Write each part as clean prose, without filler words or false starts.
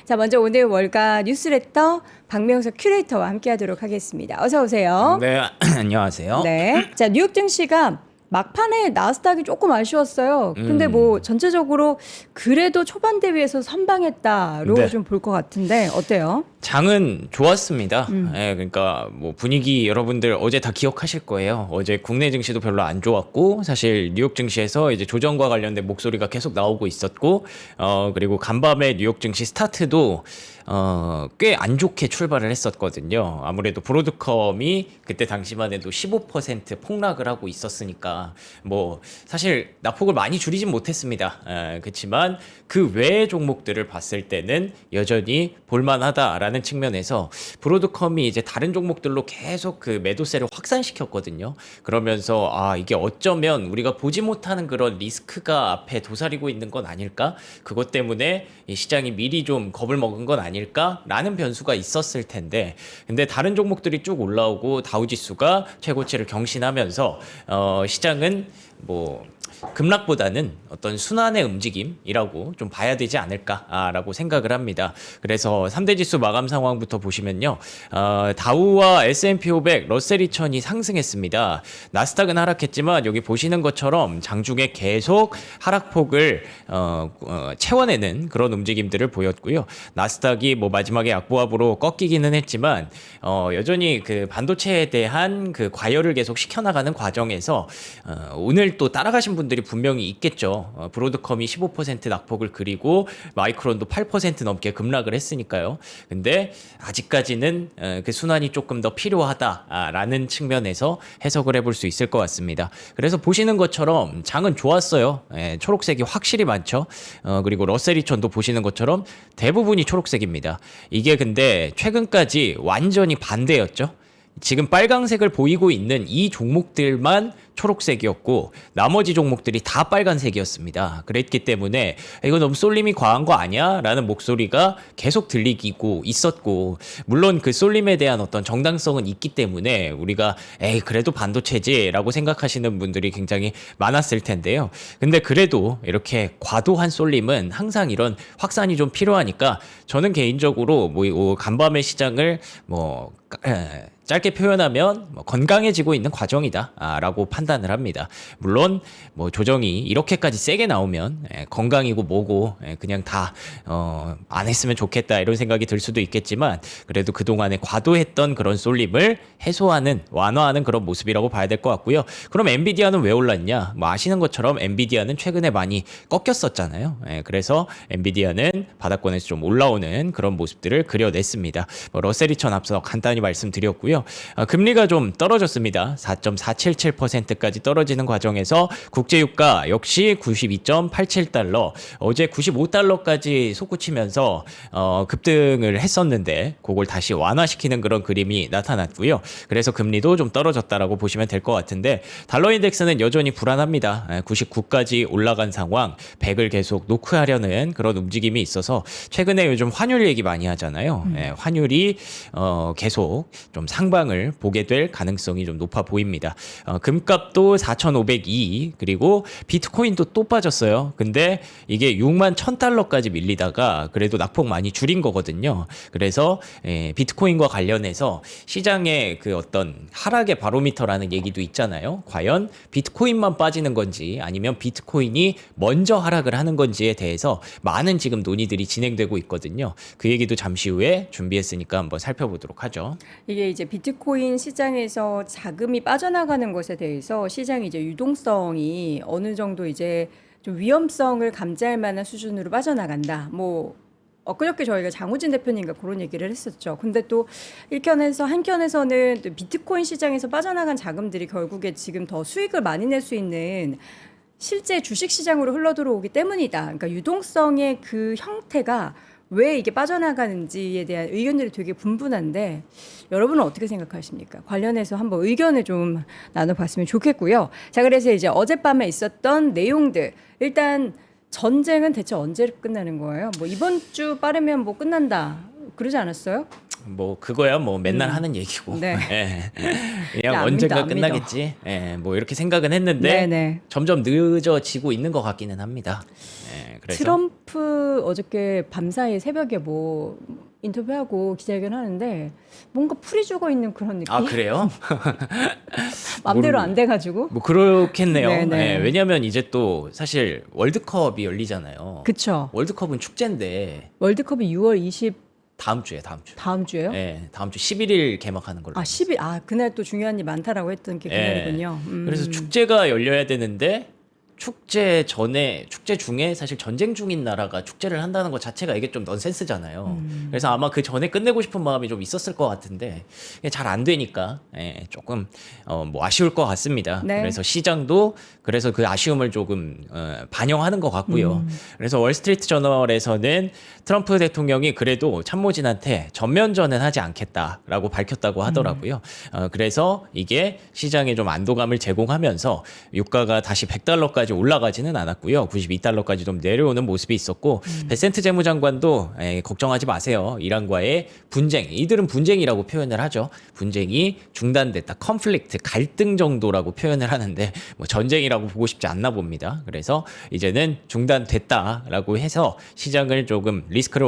자, 먼저 오늘 월가 뉴스레터 박명석 큐레이터와 함께하도록 하겠습니다. 어서 오세요. 네, 안녕하세요. 네. 자, 뉴욕 증시가 막판에 나스닥이 조금 아쉬웠어요. 근데 뭐 전체적으로 그래도 초반 대비해서 선방했다로 네. 좀 볼 것 같은데 어때요? 장은 좋았습니다. 예, 그러니까 뭐 분위기 여러분들 어제 다 기억하실 거예요. 어제 국내 증시도 별로 안 좋았고 사실 뉴욕 증시에서 이제 조정과 관련된 목소리가 계속 나오고 있었고 그리고 간밤에 뉴욕 증시 스타트도 꽤 안 좋게 출발을 했었거든요. 아무래도 브로드컴이 그때 당시만 해도 15% 폭락을 하고 있었으니까 뭐 사실 낙폭을 많이 줄이진 못했습니다. 그렇지만 그 외의 종목들을 봤을 때는 여전히 볼만하다라는 측면에서 브로드컴이 이제 다른 종목들로 계속 그 매도세를 확산시켰거든요. 그러면서 이게 어쩌면 우리가 보지 못하는 그런 리스크가 앞에 도사리고 있는 건 아닐까? 그것 때문에 이 시장이 미리 좀 겁을 먹은 건 아닐까라는 변수가 있었을 텐데, 근데 다른 종목들이 쭉 올라오고 다우지수가 최고치를 경신하면서 시장은 뭐 급락보다는 어떤 순환의 움직임이라고 좀 봐야 되지 않을까라고 생각을 합니다. 그래서 3대 지수 마감 상황부터 보시면요. 다우와 S&P 500, 러셀 2000이 상승했습니다. 나스닥은 하락했지만 여기 보시는 것처럼 장중에 계속 하락폭을 채워내는 그런 움직임들을 보였고요. 나스닥이 뭐 마지막에 약보합으로 꺾이기는 했지만 여전히 그 반도체에 대한 그 과열을 계속 시켜나가는 과정에서 오늘 또 따라가신 분들이 분명히 있겠죠. 브로드컴이 15% 낙폭을 그리고 마이크론도 8% 넘게 급락을 했으니까요. 근데 아직까지는 그 순환이 조금 더 필요하다라는 측면에서 해석을 해볼 수 있을 것 같습니다. 그래서 보시는 것처럼 장은 좋았어요. 초록색이 확실히 많죠. 그리고 러셀 2000도 보시는 것처럼 대부분이 초록색입니다. 이게 근데 최근까지 완전히 반대였죠. 지금 빨강색을 보이고 있는 이 종목들만 초록색이었고 나머지 종목들이 다 빨간색이었습니다. 그랬기 때문에 이거 너무 쏠림이 과한 거 아니야? 라는 목소리가 계속 들리고 있었고, 물론 그 쏠림에 대한 어떤 정당성은 있기 때문에 우리가 그래도 반도체지 라고 생각하시는 분들이 굉장히 많았을 텐데요. 근데 그래도 이렇게 과도한 쏠림은 항상 이런 확산이 좀 필요하니까 저는 개인적으로 뭐 간밤의 시장을 짧게 표현하면 건강해지고 있는 과정이다라고 판단을 합니다. 물론 뭐 조정이 이렇게까지 세게 나오면 건강이고 뭐고 그냥 다 안 했으면 좋겠다 이런 생각이 들 수도 있겠지만, 그래도 그동안에 과도했던 그런 쏠림을 해소하는, 완화하는 그런 모습이라고 봐야 될 것 같고요. 그럼 엔비디아는 왜 올랐냐? 뭐 아시는 것처럼 엔비디아는 최근에 많이 꺾였었잖아요. 그래서 엔비디아는 바닥권에서 좀 올라오는 그런 모습들을 그려냈습니다. 러셀 2000 앞서 간단히 말씀드렸고요. 금리가 좀 떨어졌습니다. 4.477%까지 떨어지는 과정에서 국제유가 역시 92.87달러, 어제 95달러까지 솟구치면서 급등을 했었는데 그걸 다시 완화시키는 그런 그림이 나타났고요. 그래서 금리도 좀 떨어졌다라고 보시면 될 것 같은데, 달러 인덱스는 여전히 불안합니다. 99까지 올라간 상황, 100을 계속 노크하려는 그런 움직임이 있어서 최근에 요즘 환율 얘기 많이 하잖아요. 환율이 계속 좀 상방을 보게 될 가능성이 좀 높아 보입니다. 금값도 4,502, 그리고 비트코인도 또 빠졌어요. 근데 이게 6만 1,000달러까지 밀리다가 그래도 낙폭 많이 줄인 거거든요. 그래서 비트코인과 관련해서 시장의 그 어떤 하락의 바로미터라는 얘기도 있잖아요. 과연 비트코인만 빠지는 건지 아니면 비트코인이 먼저 하락을 하는 건지에 대해서 많은 지금 논의들이 진행되고 있거든요. 그 얘기도 잠시 후에 준비했으니까 한번 살펴보도록 하죠. 이게 이제 비트코인 시장에서 자금이 빠져나가는 것에 대해서 시장이 이제 유동성이 어느 정도 이제 좀 위험성을 감지할 만한 수준으로 빠져나간다. 뭐 엊그저께 저희가 장우진 대표님과 그런 얘기를 했었죠. 근데 또 한켠에서는 또 비트코인 시장에서 빠져나간 자금들이 결국에 지금 더 수익을 많이 낼 수 있는 실제 주식 시장으로 흘러들어오기 때문이다. 그러니까 유동성의 그 형태가 왜 이게 빠져나가는지에 대한 의견들이 되게 분분한데, 여러분은 어떻게 생각하십니까? 관련해서 한번 의견을 좀 나눠봤으면 좋겠고요. 자, 그래서 이제 어젯밤에 있었던 내용들, 일단 전쟁은 대체 언제 끝나는 거예요? 뭐 이번 주 빠르면 뭐 끝난다 그러지 않았어요? 뭐 그거야 뭐 맨날 하는 얘기고. 네. 그냥 안 언젠가 믿어, 안 믿어. 끝나겠지. 뭐 이렇게 생각은 했는데 네네. 점점 늦어지고 있는 것 같기는 합니다. 그래서 트럼프 어저께 밤사이 새벽에 뭐 인터뷰하고 기자회견 하는데 뭔가 풀이 죽어 있는 그런 느낌? 아 그래요? 맘대로 모르- 안 돼가지고. 뭐 그렇겠네요. 네네. 네, 왜냐하면 이제 또 사실 월드컵이 열리잖아요. 그쵸. 월드컵은 축제인데 월드컵이 6월 20 다음 주에 다음 주. 다음 주에요? 네, 다음 주 11일 개막하는 걸로. 아, 10일. 아, 그날 또 중요한 일 많다라고 했던 게 예. 그날이군요. 그래서 축제가 열려야 되는데 축제 전에 축제 중에 사실 전쟁 중인 나라가 축제를 한다는 것 자체가 이게 좀 넌센스잖아요. 그래서 아마 그 전에 끝내고 싶은 마음이 좀 있었을 것 같은데 잘 안 되니까 조금 뭐 아쉬울 것 같습니다. 네. 그래서 시장도 그래서 그 아쉬움을 조금 반영하는 것 같고요. 그래서 월스트리트 저널에서는 트럼프 대통령이 그래도 참모진한테 전면전은 하지 않겠다라고 밝혔다고 하더라고요. 그래서 이게 시장에 좀 안도감을 제공하면서 유가가 다시 100달러까지 올라가지는 않았고요. 92달러까지 좀 내려오는 모습이 있었고 베센트 재무장관도 걱정하지 마세요. 이란과의 분쟁, 이들은 분쟁이라고 표현을 하죠. 분쟁이 중단됐다. 컨플릭트, 갈등 정도라고 표현을 하는데 뭐 전쟁이라고 보고 싶지 않나 봅니다. 그래서 이제는 중단됐다라고 해서 시장을 조금 리스크를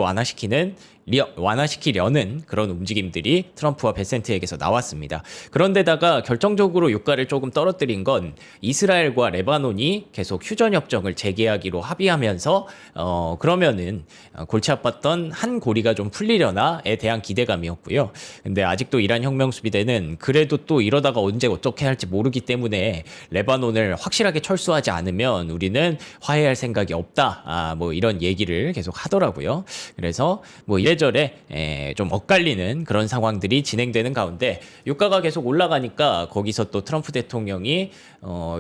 완화시키려는 그런 움직임들이 트럼프와 베센트에게서 나왔습니다. 그런데다가 결정적으로 유가를 조금 떨어뜨린 건 이스라엘과 레바논이 계속 휴전협정을 재개하기로 합의하면서 그러면은 골치 아팠던 한 고리가 좀 풀리려나에 대한 기대감이었고요. 근데 아직도 이란 혁명수비대는 그래도 또 이러다가 언제 어떻게 할지 모르기 때문에 레바논을 확실하게 철수하지 않으면 우리는 화해할 생각이 없다. 뭐 이런 얘기를 계속 하더라고요. 그래서 뭐 이래저래 좀 엇갈리는 그런 상황들이 진행되는 가운데 유가가 계속 올라가니까 거기서 또 트럼프 대통령이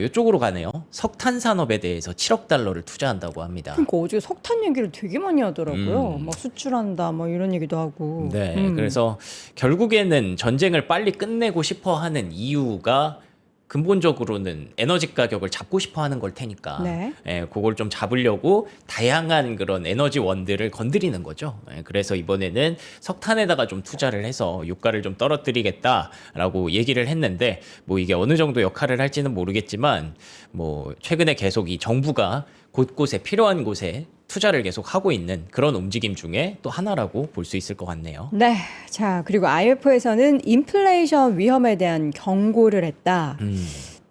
이쪽으로 가네요. 석탄 산업에 대해서 7억 달러를 투자한다고 합니다. 그러니까 어제 석탄 얘기를 되게 많이 하더라고요. 막 수출한다, 뭐 이런 얘기도 하고. 네, 그래서 결국에는 전쟁을 빨리 끝내고 싶어 하는 이유가 근본적으로는 에너지 가격을 잡고 싶어 하는 걸 테니까 네. 그걸 좀 잡으려고 다양한 그런 에너지원들을 건드리는 거죠. 그래서 이번에는 석탄에다가 좀 투자를 해서 유가를 좀 떨어뜨리겠다라고 얘기를 했는데 뭐 이게 어느 정도 역할을 할지는 모르겠지만 뭐 최근에 계속 이 정부가 곳곳에 필요한 곳에 투자를 계속 하고 있는 그런 움직임 중에 또 하나라고 볼 수 있을 것 같네요. 네. 자, 그리고 IMF에서는 인플레이션 위험에 대한 경고를 했다.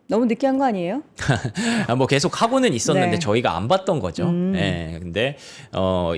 너무 느끼한 거 아니에요? 뭐 계속 하고는 있었는데 네. 저희가 안 봤던 거죠. 근데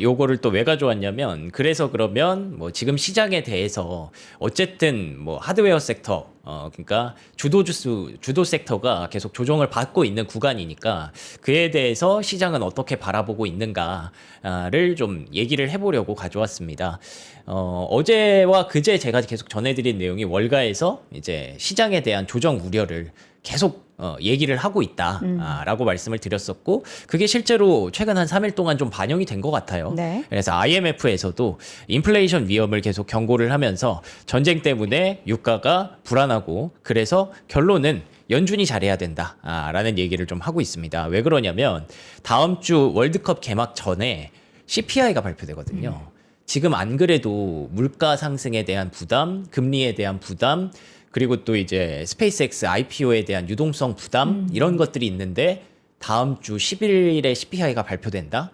요거를 또 왜 가져왔냐면 그래서 그러면 뭐 지금 시장에 대해서 어쨌든 뭐 하드웨어 섹터 그러니까 주도 섹터가 계속 조정을 받고 있는 구간이니까 그에 대해서 시장은 어떻게 바라보고 있는가를 좀 얘기를 해보려고 가져왔습니다. 어제와 그제 제가 계속 전해드린 내용이 월가에서 이제 시장에 대한 조정 우려를 계속 얘기를 하고 있다라고 말씀을 드렸었고 그게 실제로 최근 한 3일 동안 좀 반영이 된 것 같아요. 네. 그래서 IMF에서도 인플레이션 위험을 계속 경고를 하면서 전쟁 때문에 유가가 불안하고 그래서 결론은 연준이 잘해야 된다라는 얘기를 좀 하고 있습니다. 왜 그러냐면 다음 주 월드컵 개막 전에 CPI가 발표되거든요. 지금 안 그래도 물가 상승에 대한 부담, 금리에 대한 부담, 그리고 또 이제 스페이스X IPO에 대한 유동성 부담 이런 것들이 있는데 다음 주 11일에 CPI가 발표된다?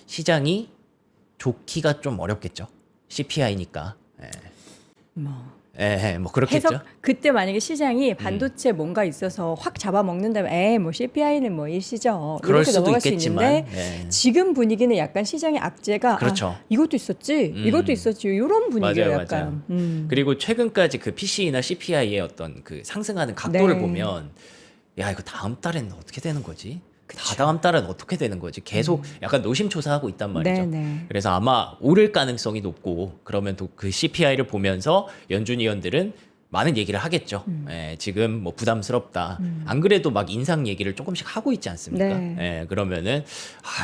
시장이 좋기가 좀 어렵겠죠. CPI니까. 뭐 그렇겠죠. 해석 그때 만약에 시장이 반도체 뭔가 있어서 확 잡아먹는다면 뭐 CPI는 뭐 일시죠. 그럴 이렇게 수도 넘어갈 수 있겠지만, 있는데 네. 지금 분위기는 약간 시장의 악재가 그렇죠. 이것도 있었지, 이것도 있었지 이런 분위기예요. 맞아요, 약간. 맞아요. 그리고 최근까지 그 PC나 CPI의 어떤 그 상승하는 각도를 네. 보면 야 이거 다음 달에는 어떻게 되는 거지? 다다음 달은 어떻게 되는 거지? 계속 약간 노심초사하고 있단 말이죠. 네네. 그래서 아마 오를 가능성이 높고 그러면 또 그 CPI를 보면서 연준 위원들은 많은 얘기를 하겠죠. 지금 뭐 부담스럽다. 안 그래도 막 인상 얘기를 조금씩 하고 있지 않습니까? 네. 그러면은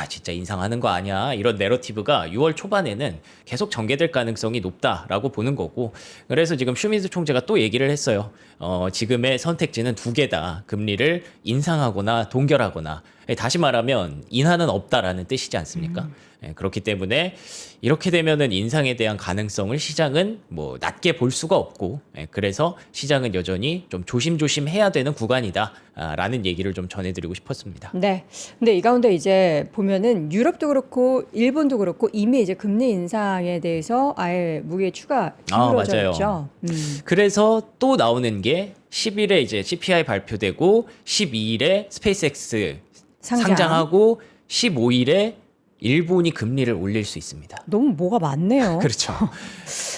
진짜 인상하는 거 아니야. 이런 내러티브가 6월 초반에는 계속 전개될 가능성이 높다라고 보는 거고. 그래서 지금 슈미즈 총재가 또 얘기를 했어요. 지금의 선택지는 두 개다. 금리를 인상하거나 동결하거나. 다시 말하면 인하는 없다라는 뜻이지 않습니까? 그렇기 때문에 이렇게 되면은 인상에 대한 가능성을 시장은 뭐 낮게 볼 수가 없고, 그래서 시장은 여전히 좀 조심조심 해야 되는 구간이다라는 얘기를 좀 전해드리고 싶었습니다. 네. 근데 이 가운데 이제 보면은 유럽도 그렇고 일본도 그렇고 이미 이제 금리 인상에 대해서 아예 무게 추가 기울어져 맞아요. 있죠. 그래서 또 나오는 게 10일에 이제 CPI 발표되고 12일에 스페이스X 상장하고 15일에 일본이 금리를 올릴 수 있습니다. 너무 뭐가 많네요. 그렇죠. 아,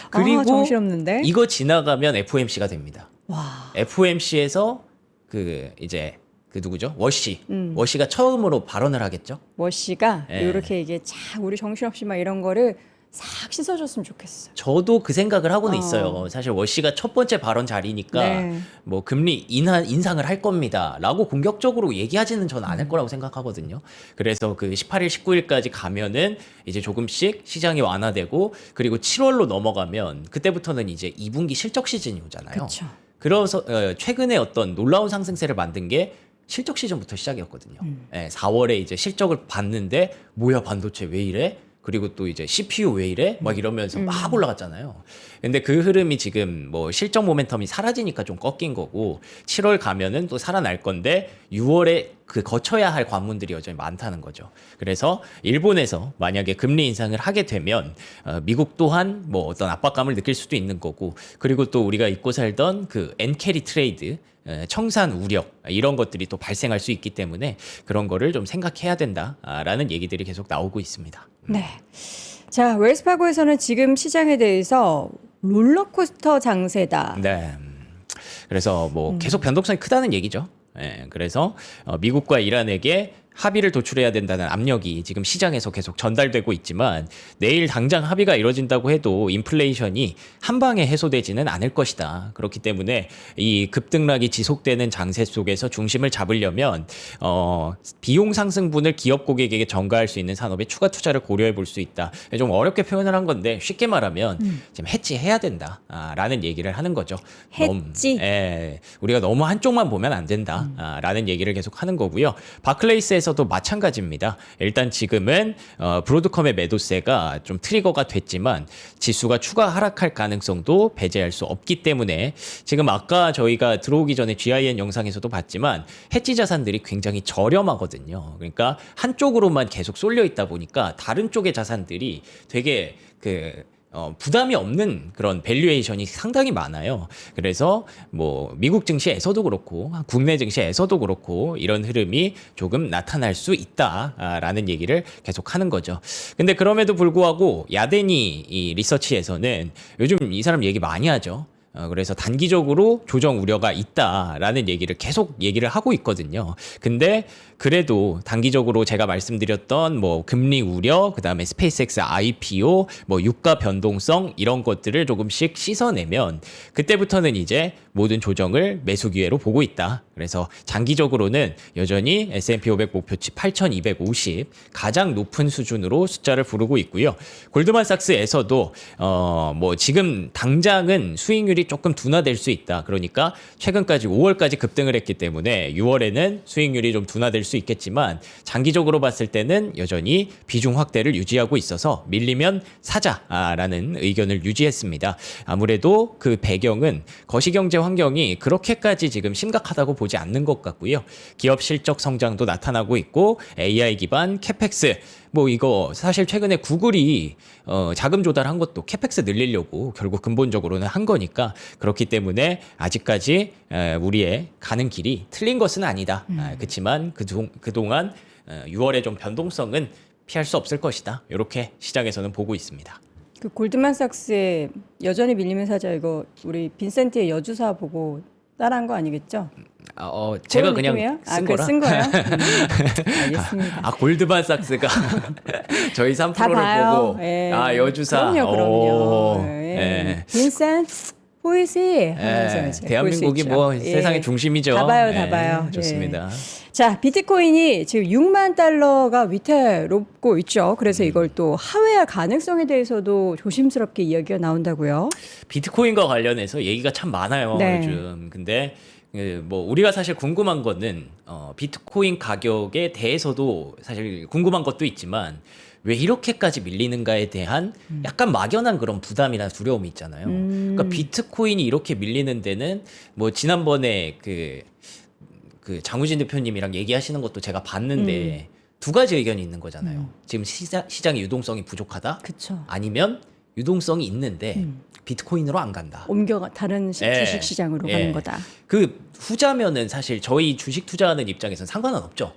그리고 정신없는데. 이거 지나가면 FOMC가 됩니다. 와. FOMC에서 그 이제 그 누구죠? 워시가 처음으로 발언을 하겠죠. 워시가 예. 이렇게 이게 참 우리 정신없이 막 이런 거를 싹 씻어줬으면 좋겠어. 저도 그 생각을 하고는 있어요. 사실 워시가 첫 번째 발언 자리니까 네. 뭐 금리 인상을 할 겁니다라고 공격적으로 얘기하지는 저는 않을 거라고 생각하거든요. 그래서 그 18일, 19일까지 가면은 이제 조금씩 시장이 완화되고 그리고 7월로 넘어가면 그때부터는 이제 2분기 실적 시즌이 오잖아요. 그렇죠. 그래서 최근에 어떤 놀라운 상승세를 만든 게 실적 시즌부터 시작이었거든요. 4월에 이제 실적을 봤는데 뭐야 반도체 왜 이래? 그리고 또 이제 CPU 왜 이래? 막 이러면서 막 올라갔잖아요. 근데 그 흐름이 지금 뭐 실적 모멘텀이 사라지니까 좀 꺾인 거고 7월 가면은 또 살아날 건데 6월에 그 거쳐야 할 관문들이 여전히 많다는 거죠. 그래서 일본에서 만약에 금리 인상을 하게 되면 미국 또한 뭐 어떤 압박감을 느낄 수도 있는 거고 그리고 또 우리가 잊고 살던 그 엔캐리 트레이드 청산 우려 이런 것들이 또 발생할 수 있기 때문에 그런 거를 좀 생각해야 된다라는 얘기들이 계속 나오고 있습니다. 네. 자, 웰스파고에서는 지금 시장에 대해서 롤러코스터 장세다. 네. 그래서 뭐 계속 변동성이 크다는 얘기죠. 그래서 미국과 이란에게 합의를 도출해야 된다는 압력이 지금 시장에서 계속 전달되고 있지만 내일 당장 합의가 이뤄진다고 해도 인플레이션이 한 방에 해소되지는 않을 것이다. 그렇기 때문에 이 급등락이 지속되는 장세 속에서 중심을 잡으려면 비용 상승분을 기업 고객에게 전가할 수 있는 산업에 추가 투자를 고려해 볼 수 있다. 좀 어렵게 표현을 한 건데 쉽게 말하면 지금 해지해야 된다라는 얘기를 하는 거죠. 해지. 우리가 너무 한쪽만 보면 안 된다라는 얘기를 계속 하는 거고요. 바클레이스에서도 마찬가지입니다. 일단 지금은 브로드컴의 매도세가 좀 트리거가 됐지만 지수가 추가 하락할 가능성도 배제할 수 없기 때문에 지금 아까 저희가 들어오기 전에 GIN 영상에서도 봤지만 해지 자산들이 굉장히 저렴하거든요. 그러니까 한쪽으로만 계속 쏠려 있다 보니까 다른 쪽의 자산들이 되게 부담이 없는 그런 밸류에이션이 상당히 많아요. 그래서 뭐 미국 증시에서도 그렇고 국내 증시에서도 그렇고 이런 흐름이 조금 나타날 수 있다라는 얘기를 계속 하는 거죠. 근데 그럼에도 불구하고 야데니 이 리서치에서는 요즘 이 사람 얘기 많이 하죠. 그래서 단기적으로 조정 우려가 있다라는 얘기를 계속 얘기를 하고 있거든요. 근데 그래도 단기적으로 제가 말씀드렸던 뭐 금리 우려, 그다음에 스페이스X IPO, 뭐 유가 변동성 이런 것들을 조금씩 씻어내면 그때부터는 이제 모든 조정을 매수 기회로 보고 있다. 그래서 장기적으로는 여전히 S&P 500 목표치 8,250 가장 높은 수준으로 숫자를 부르고 있고요. 골드만삭스에서도 뭐 지금 당장은 수익률이 조금 둔화될 수 있다. 그러니까 최근까지 5월까지 급등을 했기 때문에 6월에는 수익률이 좀 둔화될 수 있겠지만 장기적으로 봤을 때는 여전히 비중 확대를 유지하고 있어서 밀리면 사자라는 의견을 유지했습니다. 아무래도 그 배경은 거시경제 환경이 그렇게까지 지금 심각하다고 보지 않는 것 같고요. 기업 실적 성장도 나타나고 있고 AI 기반 캐펙스 뭐 이거 사실 최근에 구글이 자금 조달한 것도 캐펙스 늘리려고 결국 근본적으로는 한 거니까 그렇기 때문에 아직까지 우리의 가는 길이 틀린 것은 아니다. 그렇지만 그동안 6월에 좀 변동성은 피할 수 없을 것이다. 이렇게 시장에서는 보고 있습니다. 그 골드만삭스의 여전히 밀리면 사자 이거 우리 빈센티의 여주사 보고 따라한 거 아니겠죠? 제가 그런 그냥 느낌이에요? 쓴 거라. 쓴 거예요? 알겠습니다. 골드만삭스가 저희 3%를 봐요. 보고 예. 여주사. 그럼요. 예. 빈센트 보이시 하면서 이제 대한민국이 뭐 예. 세상의 중심이죠. 다 봐요, 다 봐요. 좋습니다. 예. 자, 비트코인이 지금 6만 달러가 위태롭고 있죠. 그래서 이걸 또 하회할 가능성에 대해서도 조심스럽게 이야기가 나온다고요. 비트코인과 관련해서 얘기가 참 많아요, 네. 요즘. 근데 뭐 우리가 사실 궁금한 거는 비트코인 가격에 대해서도 사실 궁금한 것도 있지만 왜 이렇게까지 밀리는가에 대한 약간 막연한 그런 부담이나 두려움이 있잖아요. 그러니까 비트코인이 이렇게 밀리는 데는 뭐 지난번에 그 장우진 대표님이랑 얘기하시는 것도 제가 봤는데 두 가지 의견이 있는 거잖아요. 지금 시장의 유동성이 부족하다? 그쵸. 아니면 유동성이 있는데 비트코인으로 안 간다. 다른 예. 주식 시장으로 예. 가는 거다. 그 후자면은 사실 저희 주식 투자하는 입장에서는 상관은 없죠.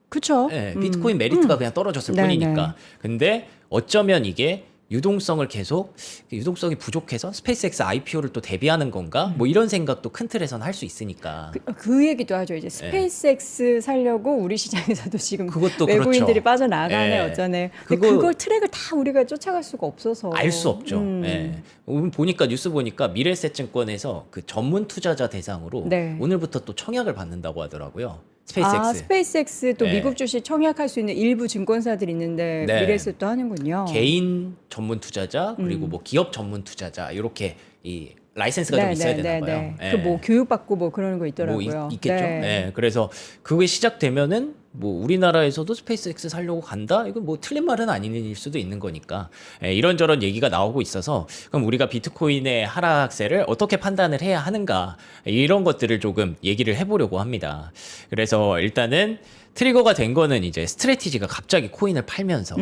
그쵸. 예, 비트코인 메리트가 그냥 떨어졌을 네, 뿐이니까. 네. 근데 어쩌면 이게 유동성을 계속 유동성이 부족해서 스페이스X IPO를 또 대비하는 건가? 뭐 이런 생각도 큰 틀에서는 할 수 있으니까. 그 얘기도 하죠. 이제 스페이스X 살려고 우리 시장에서도 지금 그것도 외국인들이 그렇죠. 빠져나가네 예. 어쩌네. 근데 그걸 트랙을 다 우리가 쫓아갈 수가 없어서 알 수 없죠. 예. 오늘 보니까 뉴스 보니까 미래에셋증권에서 그 전문 투자자 대상으로 네. 오늘부터 또 청약을 받는다고 하더라고요. 스페이스X. 스페이스X 또 예. 미국 주식 청약할 수 있는 일부 증권사들이 있는데 네. 미래에셋도 하는군요. 개인 전문 투자자 그리고 뭐 기업 전문 투자자 이렇게 이 라이센스가 좀 있어야 되나 봐요. 예. 그 뭐 교육받고 뭐 그러는 거 있더라고요. 뭐 있겠죠. 네. 예. 그래서 그게 시작되면은 뭐 우리나라에서도 스페이스X 살려고 간다? 이건 뭐 틀린 말은 아닐 수도 있는 거니까. 예, 이런저런 얘기가 나오고 있어서 그럼 우리가 비트코인의 하락세를 어떻게 판단을 해야 하는가? 이런 것들을 조금 얘기를 해보려고 합니다. 그래서 일단은 트리거가 된 거는 이제 스트래티지가 갑자기 코인을 팔면서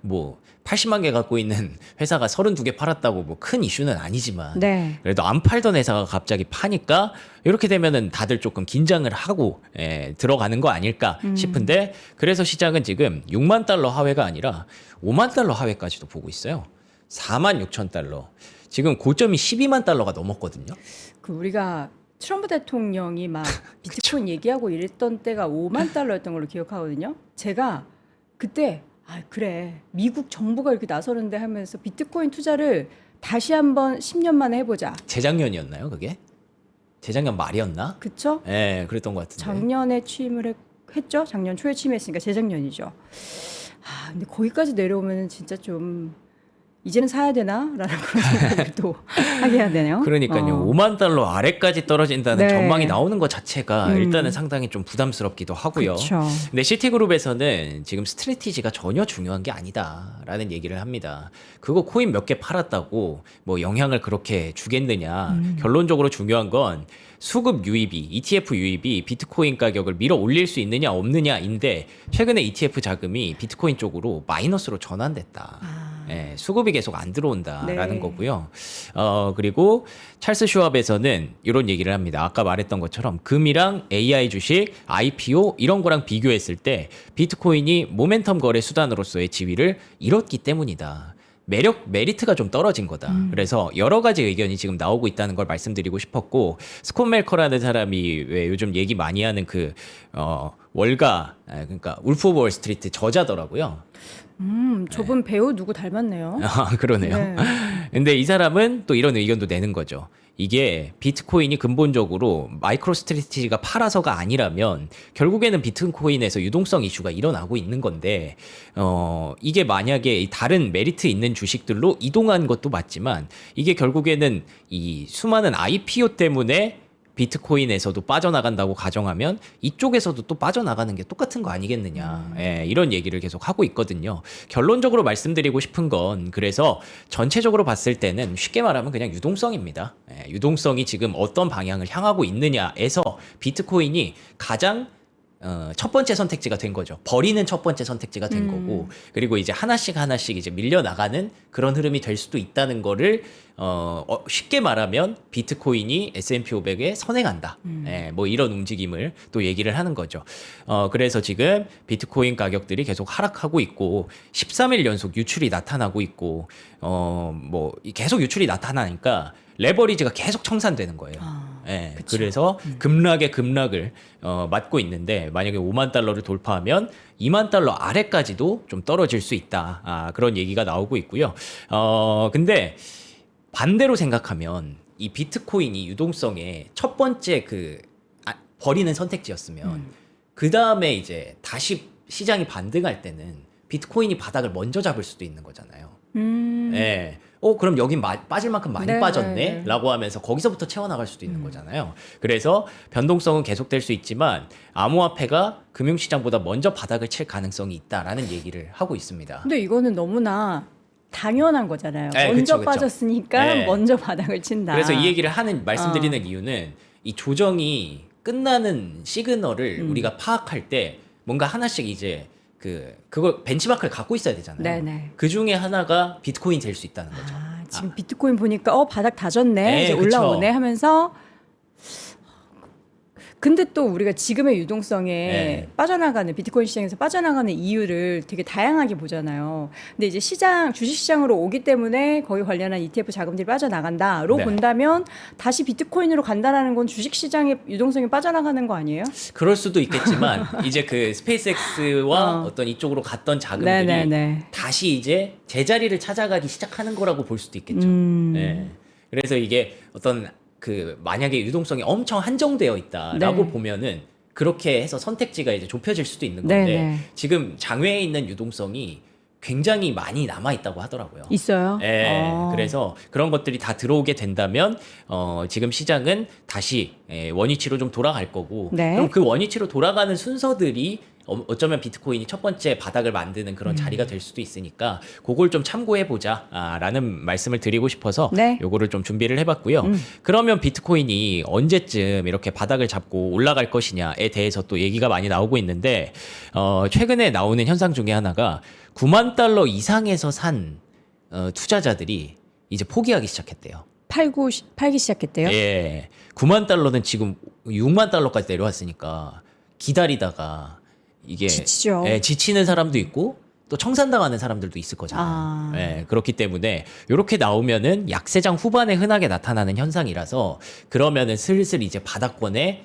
뭐 80만 개 갖고 있는 회사가 32개 팔았다고 뭐 큰 이슈는 아니지만 네. 그래도 안 팔던 회사가 갑자기 파니까 이렇게 되면은 다들 조금 긴장을 하고 들어가는 거 아닐까 싶은데 그래서 시장은 지금 6만 달러 하회가 아니라 5만 달러 하회까지도 보고 있어요. 4만 6천 달러. 지금 고점이 12만 달러가 넘었거든요. 그 우리가 트럼프 대통령이 막 비트코인 얘기하고 이랬던 때가 5만 달러였던 걸로 기억하거든요. 제가 그때 그래 미국 정부가 이렇게 나서는데 하면서 비트코인 투자를 다시 한번 10년 만에 해보자. 재작년이었나요, 그게? 재작년 말이었나? 그쵸? 예, 그랬던 것 같은데. 작년에 취임을 했죠. 작년 초에 취임했으니까 재작년이죠. 근데 거기까지 내려오면 진짜 좀 이제는 사야 되나라는 그런 생각을 또 하게 해야 되네요. 그러니까요. 5만 달러 아래까지 떨어진다는 네. 전망이 나오는 것 자체가 일단은 상당히 좀 부담스럽기도 하고요. 그쵸. 근데 시티그룹에서는 지금 스트래티지가 전혀 중요한 게 아니다라는 얘기를 합니다. 그거 코인 몇 개 팔았다고 뭐 영향을 그렇게 주겠느냐. 결론적으로 중요한 건 수급 유입이, ETF 유입이 비트코인 가격을 밀어 올릴 수 있느냐 없느냐인데 최근에 ETF 자금이 비트코인 쪽으로 마이너스로 전환됐다. 예, 수급이 계속 안 들어온다라는 네. 거고요. 그리고 찰스 슈왑에서는 이런 얘기를 합니다. 아까 말했던 것처럼 금이랑 AI 주식, IPO 이런 거랑 비교했을 때 비트코인이 모멘텀 거래 수단으로서의 지위를 잃었기 때문이다. 메리트가 좀 떨어진 거다. 그래서 여러 가지 의견이 지금 나오고 있다는 걸 말씀드리고 싶었고, 스콧 멜커라는 사람이 왜 요즘 얘기 많이 하는 월가, 그러니까 울프 오브 월스트리트 저자더라고요. 저분 배우 누구 닮았네요. 그러네요. 네. 근데 이 사람은 또 이런 의견도 내는 거죠. 이게 비트코인이 근본적으로 마이크로 스트래티지가 팔아서가 아니라면 결국에는 비트코인에서 유동성 이슈가 일어나고 있는 건데 이게 만약에 다른 메리트 있는 주식들로 이동한 것도 맞지만 이게 결국에는 이 수많은 IPO 때문에 비트코인에서도 빠져나간다고 가정하면 이쪽에서도 또 빠져나가는 게 똑같은 거 아니겠느냐. 예, 이런 얘기를 계속 하고 있거든요. 결론적으로 말씀드리고 싶은 건 그래서 전체적으로 봤을 때는 쉽게 말하면 그냥 유동성입니다. 예, 유동성이 지금 어떤 방향을 향하고 있느냐에서 비트코인이 가장 첫 번째 선택지가 된 거죠. 버리는 첫 번째 선택지가 된 거고, 그리고 이제 하나씩 이제 밀려나가는 그런 흐름이 될 수도 있다는 거를, 쉽게 말하면 비트코인이 S&P 500에 선행한다. 예, 뭐 이런 움직임을 또 얘기를 하는 거죠. 그래서 지금 비트코인 가격들이 계속 하락하고 있고, 13일 연속 유출이 나타나고 있고, 뭐 계속 유출이 나타나니까 레버리지가 계속 청산되는 거예요. 예, 그래서 급락을 맞고 있는데 만약에 5만 달러를 돌파하면 2만 달러 아래까지도 좀 떨어질 수 있다. 그런 얘기가 나오고 있고요. 근데 반대로 생각하면 이 비트코인이 유동성의 첫 번째 버리는 선택지였으면 그 다음에 이제 다시 시장이 반등할 때는 비트코인이 바닥을 먼저 잡을 수도 있는 거잖아요. 예. 그럼 여긴 빠질 만큼 많이 네, 빠졌네? 네. 라고 하면서 거기서부터 채워나갈 수도 있는 거잖아요. 그래서 변동성은 계속될 수 있지만 암호화폐가 금융시장보다 먼저 바닥을 칠 가능성이 있다라는 얘기를 하고 있습니다. 근데 이거는 너무나 당연한 거잖아요. 네, 먼저 그쵸. 빠졌으니까 네. 먼저 바닥을 친다. 그래서 이 얘기를 말씀드리는 이유는 이 조정이 끝나는 시그널을 우리가 파악할 때 뭔가 하나씩 이제 그걸 벤치마크를 갖고 있어야 되잖아요. 네네. 그 중에 하나가 비트코인 될 수 있다는 거죠. 지금 비트코인 보니까 바닥 다졌네. 네, 이제 그쵸. 올라오네 하면서 근데 또 우리가 지금의 유동성에 네. 빠져나가는 비트코인 시장에서 빠져나가는 이유를 되게 다양하게 보잖아요. 근데 이제 주식 시장으로 오기 때문에 거기 관련한 ETF 자금들이 빠져나간다로 네. 본다면 다시 비트코인으로 간다라는 건 주식 시장의 유동성이 빠져나가는 거 아니에요? 그럴 수도 있겠지만 이제 그 스페이스X와 어떤 이쪽으로 갔던 자금들이 네네네. 다시 이제 제자리를 찾아가기 시작하는 거라고 볼 수도 있겠죠. 네. 그래서 이게 어떤 만약에 유동성이 엄청 한정되어 있다라고 네. 보면은 그렇게 해서 선택지가 이제 좁혀질 수도 있는 건데 네네. 지금 장외에 있는 유동성이 굉장히 많이 남아 있다고 하더라고요. 있어요. 예, 그래서 그런 것들이 다 들어오게 된다면 지금 시장은 다시 원위치로 좀 돌아갈 거고 네. 그럼 그 원위치로 돌아가는 순서들이 어쩌면 비트코인이 첫 번째 바닥을 만드는 그런 자리가 될 수도 있으니까 그걸 좀 참고해 보자라는 말씀을 드리고 싶어서 네. 요거를 좀 준비를 해봤고요. 그러면 비트코인이 언제쯤 이렇게 바닥을 잡고 올라갈 것이냐에 대해서 또 얘기가 많이 나오고 있는데 최근에 나오는 현상 중에 하나가 9만 달러 이상에서 산 투자자들이 이제 포기하기 시작했대요. 팔기 시작했대요. 예. 9만 달러는 지금 6만 달러까지 내려왔으니까 기다리다가 이게 지치죠. 예, 지치는 사람도 있고 또 청산당하는 사람들도 있을 거잖아요. 예, 그렇기 때문에 이렇게 나오면은 약세장 후반에 흔하게 나타나는 현상이라서 그러면은 슬슬 이제 바닥권에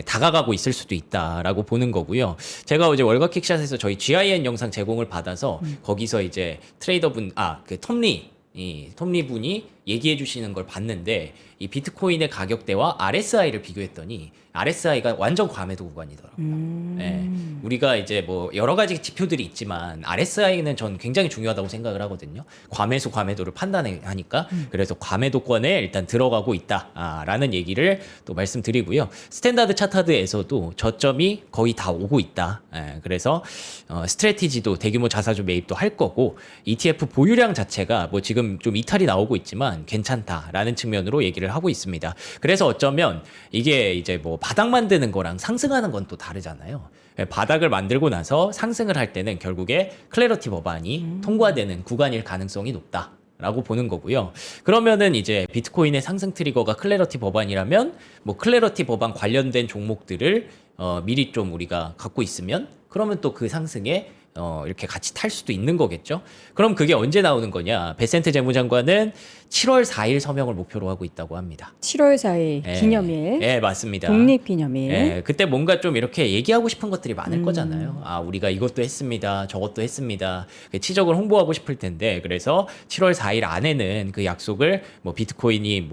다가가고 있을 수도 있다라고 보는 거고요. 제가 어제 월가킥샷에서 저희 GIN 영상 제공을 받아서 거기서 이제 트레이더분, 톰리 분이 얘기해 주시는 걸 봤는데 이 비트코인의 가격대와 RSI를 비교했더니 RSI가 완전 과매도 구간이더라고요. 예, 우리가 이제 뭐 여러 가지 지표들이 있지만 RSI는 전 굉장히 중요하다고 생각을 하거든요. 과매수 과매도를 판단하니까 그래서 과매도권에 일단 들어가고 있다라는 얘기를 또 말씀드리고요. 스탠다드 차트에서도 저점이 거의 다 오고 있다. 예, 그래서 스트래티지도 대규모 자사주 매입도 할 거고 ETF 보유량 자체가 뭐 지금 좀 이탈이 나오고 있지만 괜찮다라는 측면으로 얘기를 하고 있습니다. 그래서 어쩌면 이게 이제 뭐 바닥 만드는 거랑 상승하는 건 또 다르잖아요. 바닥을 만들고 나서 상승을 할 때는 결국에 클래러티 법안이 통과되는 구간일 가능성이 높다라고 보는 거고요. 그러면은 이제 비트코인의 상승 트리거가 클래러티 법안이라면 뭐 클래러티 법안 관련된 종목들을 미리 좀 우리가 갖고 있으면 그러면 또 그 상승에 이렇게 같이 탈 수도 있는 거겠죠. 그럼 그게 언제 나오는 거냐? 베센트 재무장관은 7월 4일 서명을 목표로 하고 있다고 합니다. 7월 4일 예. 기념일. 예, 맞습니다. 독립기념일. 예, 그때 뭔가 좀 이렇게 얘기하고 싶은 것들이 많을 거잖아요. 우리가 이것도 했습니다. 저것도 했습니다. 치적을 홍보하고 싶을 텐데, 그래서 7월 4일 안에는 그 약속을 뭐 비트코인이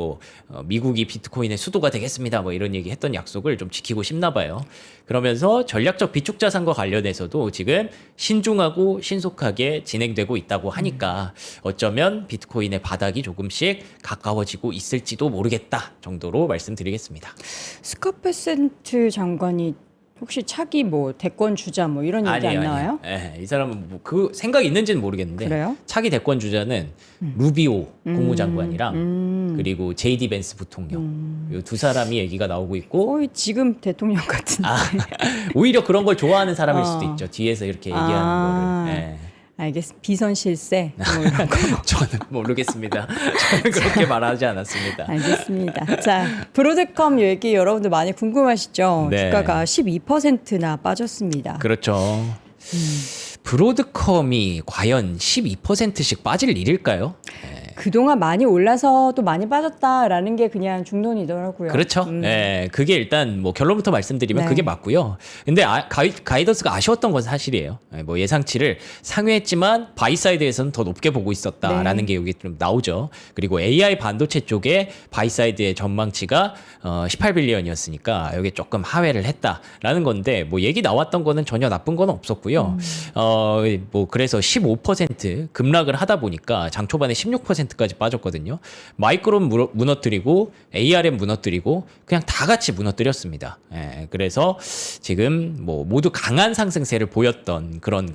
미국이 비트코인의 수도가 되겠습니다. 뭐 이런 얘기 했던 약속을 좀 지키고 싶나 봐요. 그러면서 전략적 비축 자산과 관련해서도 지금 신중하고 신속하게 진행되고 있다고 하니까 어쩌면 비트코인의 바닥이 조금씩 가까워지고 있을지도 모르겠다 정도로 말씀드리겠습니다. 스카페센트 장관이 혹시 차기 뭐 대권 주자 뭐 이런 얘기 안 나와요? 예, 이 사람은 뭐 그 생각이 있는지는 모르겠는데 그래요? 차기 대권 주자는 루비오 국무장관이랑 그리고 제이디 벤스 부통령 이 두 사람이 얘기가 나오고 있고 거의 지금 대통령 같은데. 오히려 그런 걸 좋아하는 사람일 수도 있죠. 뒤에서 이렇게 얘기하는 거를. 예. 알겠습니다. 비선 실세. 뭐 이런 거. 저는 모르겠습니다. 저는 그렇게 말하지 않았습니다. 알겠습니다. 자, 브로드컴 얘기 여러분들 많이 궁금하시죠? 네. 주가가 12%나 빠졌습니다. 그렇죠. 브로드컴이 과연 12%씩 빠질 일일까요? 그동안 많이 올라서 또 많이 빠졌다라는 게 그냥 중론이더라고요. 그렇죠. 예, 그게 일단 뭐 결론부터 말씀드리면 네. 그게 맞고요. 근데 가이던스가 아쉬웠던 건 사실이에요. 뭐 예상치를 상회했지만 바이사이드에서는 더 높게 보고 있었다라는 게 여기 좀 나오죠. 그리고 AI 반도체 쪽에 바이사이드의 전망치가 18빌리언이었으니까 여기 조금 하회를 했다라는 건데 뭐 얘기 나왔던 거는 전혀 나쁜 건 없었고요. 뭐 그래서 15% 급락을 하다 보니까 장 초반에 16% 40%까지 빠졌거든요. 마이크론 무너뜨리고 ARM 무너뜨리고 그냥 다 같이 무너뜨렸습니다. 예, 그래서 지금 뭐 모두 강한 상승세를 보였던 그런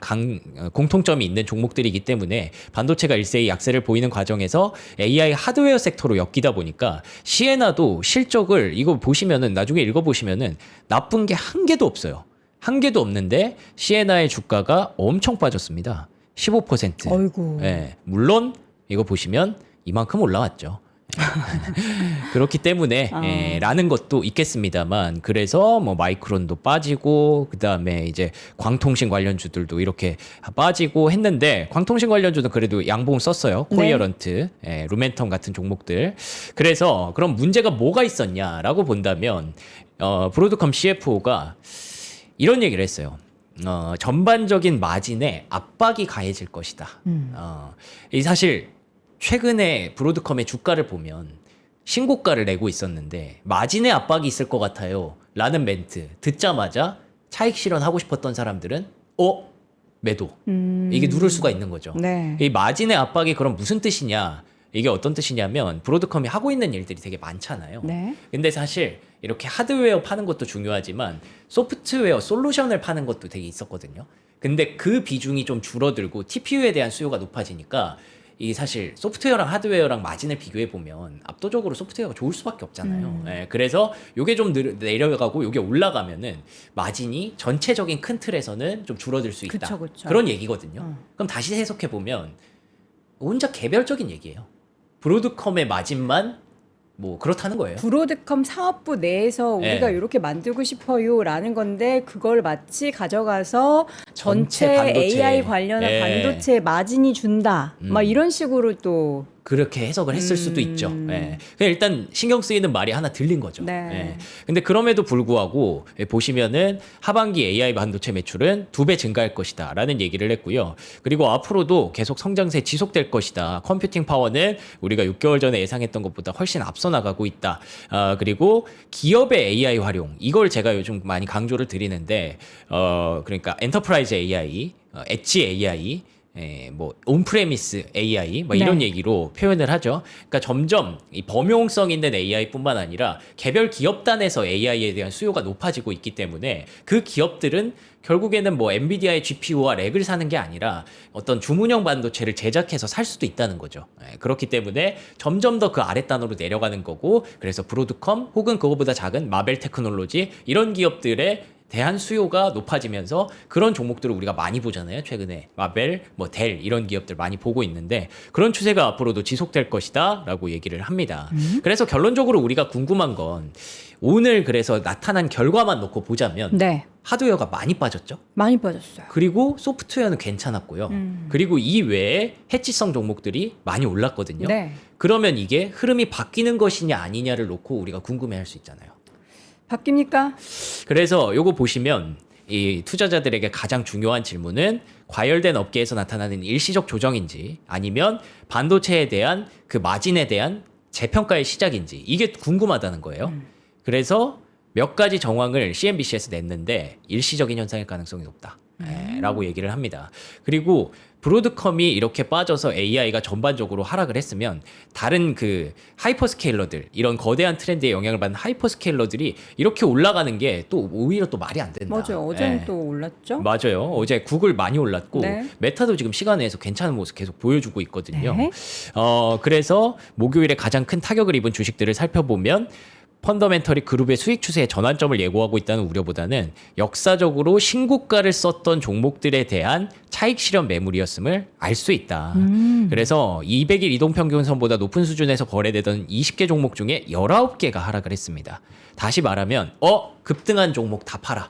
공통점이 있는 종목들이기 때문에 반도체가 일세의 약세를 보이는 과정에서 AI 하드웨어 섹터로 엮이다 보니까 시에나도 실적을 이거 보시면은 나중에 읽어보시면은 나쁜 게 한 개도 없어요. 한 개도 없는데 시에나의 주가가 엄청 빠졌습니다. 15%. 어이구. 예, 물론 이거 보시면 이만큼 올라왔죠. 그렇기 때문에 라는 것도 있겠습니다만 그래서 뭐 마이크론도 빠지고 그다음에 이제 광통신 관련주들도 이렇게 빠지고 했는데 광통신 관련주는 그래도 양봉 썼어요. 네. 코이어런트, 루멘텀 같은 종목들. 그래서 그럼 문제가 뭐가 있었냐라고 본다면 브로드컴 CFO가 이런 얘기를 했어요. 전반적인 마진에 압박이 가해질 것이다. 이 사실 최근에 브로드컴의 주가를 보면 신고가를 내고 있었는데 마진에 압박이 있을 것 같아요. 라는 멘트 듣자마자 차익 실현하고 싶었던 사람들은 매도. 이게 누를 수가 있는 거죠. 네. 이 마진의 압박이 그럼 무슨 뜻이냐? 이게 어떤 뜻이냐면 브로드컴이 하고 있는 일들이 되게 많잖아요. 네. 근데 사실 이렇게 하드웨어 파는 것도 중요하지만 소프트웨어 솔루션을 파는 것도 되게 있었거든요. 근데 그 비중이 좀 줄어들고 TPU에 대한 수요가 높아지니까 이 사실 소프트웨어랑 하드웨어랑 마진을 비교해 보면 압도적으로 소프트웨어가 좋을 수밖에 없잖아요. 예, 그래서 요게 좀 내려가고 요게 올라가면은 마진이 전체적인 큰 틀에서는 좀 줄어들 수 있다. 그쵸. 그런 얘기거든요. 그럼 다시 해석해 보면 혼자 개별적인 얘기예요. 브로드컴의 마진만 뭐 그렇다는 거예요. 브로드컴 사업부 내에서 우리가 네. 이렇게 만들고 싶어요라는 건데 그걸 마치 가져가서 전체 전체 반도체. AI 관련한 네. 반도체 마진이 준다. 막 이런 식으로 또 그렇게 해석을 했을 수도 있죠. 예. 그냥 일단 신경 쓰이는 말이 하나 들린 거죠. 네. 예. 근데 그럼에도 불구하고 보시면은 하반기 AI 반도체 매출은 2배 증가할 것이다라는 얘기를 했고요. 그리고 앞으로도 계속 성장세 지속될 것이다. 컴퓨팅 파워는 우리가 6개월 전에 예상했던 것보다 훨씬 앞서 나가고 있다. 그리고 기업의 AI 활용 이걸 제가 요즘 많이 강조를 드리는데 그러니까 엔터프라이즈 AI, 엣지 AI 뭐 온프레미스 AI 뭐 이런 네. 얘기로 표현을 하죠. 그러니까 점점 이 범용성 있는 AI뿐만 아니라 개별 기업단에서 AI에 대한 수요가 높아지고 있기 때문에 그 기업들은 결국에는 뭐 엔비디아의 GPU와 렉을 사는 게 아니라 어떤 주문형 반도체를 제작해서 살 수도 있다는 거죠. 그렇기 때문에 점점 더 그 아랫단으로 내려가는 거고 그래서 브로드컴 혹은 그거보다 작은 마벨 테크놀로지 이런 기업들의 대한 수요가 높아지면서 그런 종목들을 우리가 많이 보잖아요. 최근에 마벨, 뭐 델 이런 기업들 많이 보고 있는데 그런 추세가 앞으로도 지속될 것이다 라고 얘기를 합니다. 그래서 결론적으로 우리가 궁금한 건 오늘 그래서 나타난 결과만 놓고 보자면 네. 하드웨어가 많이 빠졌죠. 많이 빠졌어요. 그리고 소프트웨어는 괜찮았고요. 그리고 이 외에 해치성 종목들이 많이 올랐거든요. 네. 그러면 이게 흐름이 바뀌는 것이냐 아니냐를 놓고 우리가 궁금해할 수 있잖아요. 바뀝니까? 그래서 요거 보시면 이 투자자들에게 가장 중요한 질문은 과열된 업계에서 나타나는 일시적 조정인지 아니면 반도체에 대한 그 마진에 대한 재평가의 시작인지 이게 궁금하다는 거예요. 그래서 몇 가지 정황을 CNBC에서 냈는데 일시적인 현상일 가능성이 높다. 라고 얘기를 합니다. 그리고 브로드컴이 이렇게 빠져서 AI가 전반적으로 하락을 했으면 다른 그 하이퍼스케일러들 이런 거대한 트렌드에 영향을 받는 하이퍼스케일러들이 이렇게 올라가는 게 또 오히려 또 말이 안 된다. 맞아요. 어제는 예. 또 올랐죠? 맞아요. 어제 구글 많이 올랐고 네. 메타도 지금 시간 내에서 괜찮은 모습 계속 보여주고 있거든요. 네. 그래서 목요일에 가장 큰 타격을 입은 주식들을 살펴보면 펀더멘털이 그룹의 수익 추세에 전환점을 예고하고 있다는 우려보다는 역사적으로 신고가를 썼던 종목들에 대한 차익 실현 매물이었음을 알 수 있다. 그래서 200일 이동평균선보다 높은 수준에서 거래되던 20개 종목 중에 19개가 하락을 했습니다. 다시 말하면 급등한 종목 다 팔아.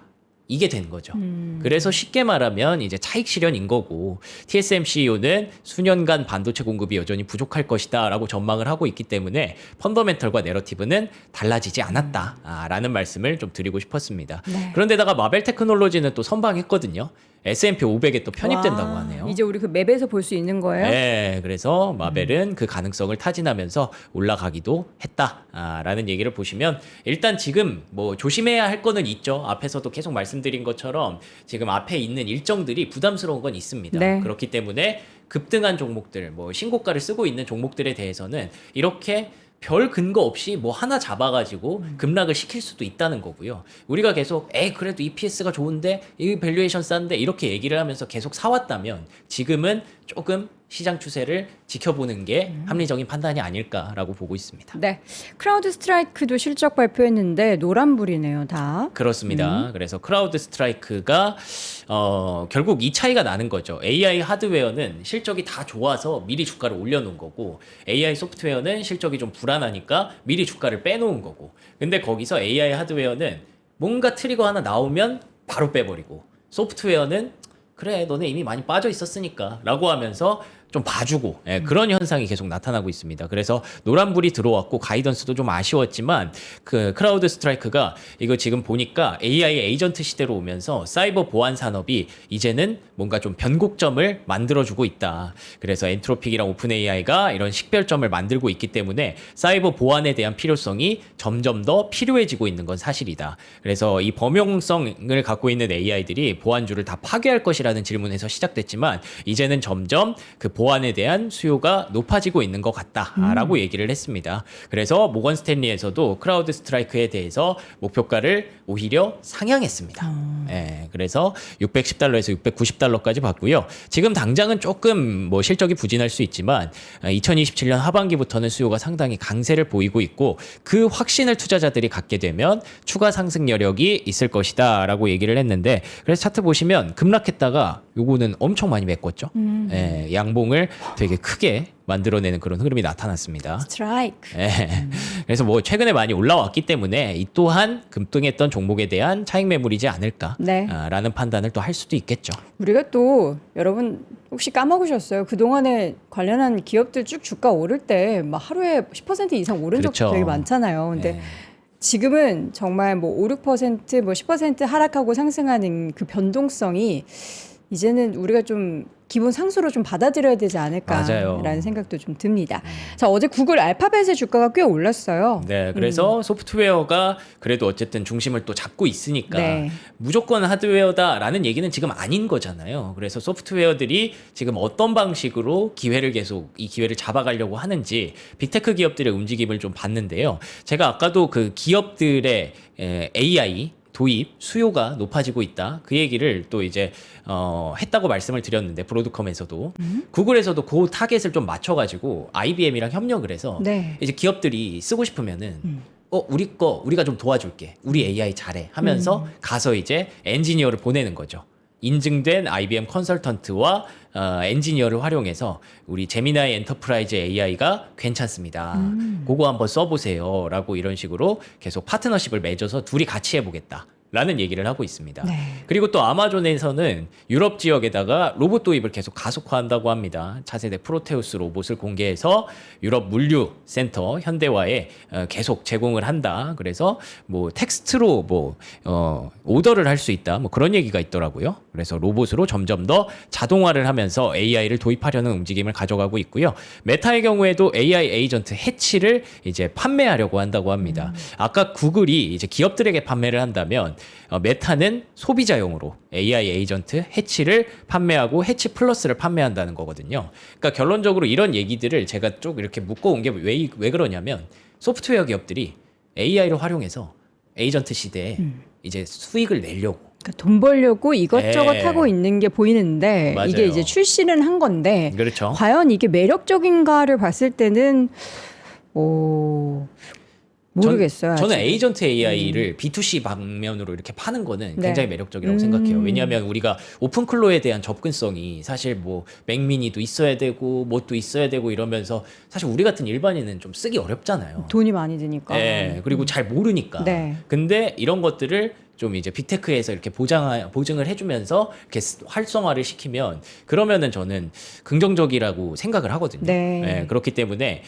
이게 된 거죠. 그래서 쉽게 말하면 이제 차익 실현인 거고 TSMC는 수년간 반도체 공급이 여전히 부족할 것이다라고 전망을 하고 있기 때문에 펀더멘털과 내러티브는 달라지지 않았다라는 말씀을 좀 드리고 싶었습니다. 네. 그런데다가 마벨 테크놀로지는 또 선방했거든요. S&P 500에 또 편입된다고 와, 하네요. 이제 우리 그 맵에서 볼 수 있는 거예요? 네, 그래서 마벨은 그 가능성을 타진하면서 올라가기도 했다라는 얘기를 보시면 일단 지금 뭐 조심해야 할 거는 있죠. 앞에서도 계속 말씀드린 것처럼 지금 앞에 있는 일정들이 부담스러운 건 있습니다. 네. 그렇기 때문에 급등한 종목들, 뭐 신고가를 쓰고 있는 종목들에 대해서는 이렇게 별 근거 없이 뭐 하나 잡아가지고 급락을 시킬 수도 있다는 거고요. 우리가 계속 그래도 EPS가 좋은데 이 밸류에이션 싼데 이렇게 얘기를 하면서 계속 사왔다면 지금은 조금 시장 추세를 지켜보는 게 합리적인 판단이 아닐까라고 보고 있습니다. 네. 크라우드 스트라이크도 실적 발표했는데 노란불이네요, 다. 그렇습니다. 그래서 크라우드 스트라이크가 결국 이 차이가 나는 거죠. AI 하드웨어는 실적이 다 좋아서 미리 주가를 올려놓은 거고 AI 소프트웨어는 실적이 좀 불안하니까 미리 주가를 빼놓은 거고. 근데 거기서 AI 하드웨어는 뭔가 트리거 하나 나오면 바로 빼버리고 소프트웨어는 그래 너네 이미 많이 빠져 있었으니까 라고 하면서 좀 봐주고 그런 현상이 계속 나타나고 있습니다. 그래서 노란불이 들어왔고 가이던스도 좀 아쉬웠지만 그 크라우드 스트라이크가 이거 지금 보니까 AI 에이전트 시대로 오면서 사이버 보안 산업이 이제는 뭔가 좀 변곡점을 만들어주고 있다. 그래서 엔트로픽이랑 오픈 AI가 이런 식별점을 만들고 있기 때문에 사이버 보안에 대한 필요성이 점점 더 필요해지고 있는 건 사실이다. 그래서 이 범용성을 갖고 있는 AI들이 보안주를 다 파괴할 것이라는 질문에서 시작됐지만 이제는 점점 그 보안에 대한 수요가 높아지고 있는 것 같다라고 얘기를 했습니다. 그래서 모건 스탠리에서도 크라우드 스트라이크에 대해서 목표가를 오히려 상향했습니다. 그래서 610달러에서 690달러까지 봤고요. 지금 당장은 조금 뭐 실적이 부진할 수 있지만 2027년 하반기부터는 수요가 상당히 강세를 보이고 있고 그 확신을 투자자들이 갖게 되면 추가 상승 여력이 있을 것이다라고 얘기를 했는데 그래서 차트 보시면 급락했다가 요거는 엄청 많이 메꿨죠. 양봉을 되게 크게 만들어내는 그런 흐름이 나타났습니다. 스트라이크. 그래서 뭐 최근에 많이 올라왔기 때문에 이 또한 급등했던 종목에 대한 차익 매물이지 않을까라는 판단을 또 할 수도 있겠죠. 우리가 또 여러분 혹시 까먹으셨어요? 그동안에 관련한 기업들 쭉 주가 오를 때 막 하루에 10% 이상 오른 그렇죠. 적도 되게 많잖아요. 근데 지금은 정말 뭐 5, 6%, 뭐 10% 하락하고 상승하는 그 변동성이 이제는 우리가 좀 기본 상수로 좀 받아들여야 되지 않을까라는 맞아요. 생각도 좀 듭니다. 자, 어제 구글 알파벳의 주가가 꽤 올랐어요. 네, 그래서 소프트웨어가 그래도 어쨌든 중심을 또 잡고 있으니까 네. 무조건 하드웨어다라는 얘기는 지금 아닌 거잖아요. 그래서 소프트웨어들이 지금 어떤 방식으로 이 기회를 잡아가려고 하는지 빅테크 기업들의 움직임을 좀 봤는데요. 제가 아까도 그 기업들의 AI 도입 수요가 높아지고 있다. 그 얘기를 또 이제 했다고 말씀을 드렸는데 브로드컴에서도 구글에서도 그 타겟을 좀 맞춰가지고 IBM이랑 협력을 해서 이제 기업들이 쓰고 싶으면은 우리가 좀 도와줄게. 우리 AI 잘해 하면서 가서 이제 엔지니어를 보내는 거죠. 인증된 IBM 컨설턴트와 엔지니어를 활용해서 우리 제미나이 엔터프라이즈 AI가 괜찮습니다. 그거 한번 써보세요. 라고 이런 식으로 계속 파트너십을 맺어서 둘이 같이 해보겠다. 라는 얘기를 하고 있습니다. 그리고 또 아마존에서는 유럽 지역에다가 로봇 도입을 계속 가속화한다고 합니다. 차세대 프로테우스 로봇을 공개해서 유럽 물류 센터 현대화에 계속 제공을 한다. 그래서 뭐 텍스트로 오더를 할 수 있다. 뭐 그런 얘기가 있더라고요. 그래서 로봇으로 점점 더 자동화를 하면서 AI를 도입하려는 움직임을 가져가고 있고요. 메타의 경우에도 AI 에이전트 해치를 이제 판매하려고 한다고 합니다. 아까 구글이 이제 기업들에게 판매를 한다면 메타는 소비자용으로 AI 에이전트 해치를 판매하고 해치 플러스를 판매한다는 거거든요. 그러니까 결론적으로 이런 얘기들을 제가 쭉 이렇게 묶어온 게 왜 그러냐면 소프트웨어 기업들이 AI를 활용해서 에이전트 시대에 이제 수익을 내려고 그러니까 돈 벌려고 이것저것 하고 있는 게 보이는데 맞아요. 이게 이제 출시는 한 건데 그렇죠. 과연 이게 매력적인가를 봤을 때는 모르겠어요. 저는 아직. 에이전트 AI를 B2C 방면으로 이렇게 파는 거는 네. 굉장히 매력적이라고 생각해요. 왜냐하면 우리가 오픈클로에 대한 접근성이 사실 뭐 맥미니도 있어야 되고 뭣도 있어야 되고 이러면서 사실 우리 같은 일반인은 좀 쓰기 어렵잖아요. 돈이 많이 드니까. 네, 그리고 잘 모르니까. 네. 근데 이런 것들을 좀 이제 빅테크에서 이렇게 보증을 해주면서 이렇게 활성화를 시키면 그러면은 저는 긍정적이라고 생각을 하거든요. 네. 그렇기 때문에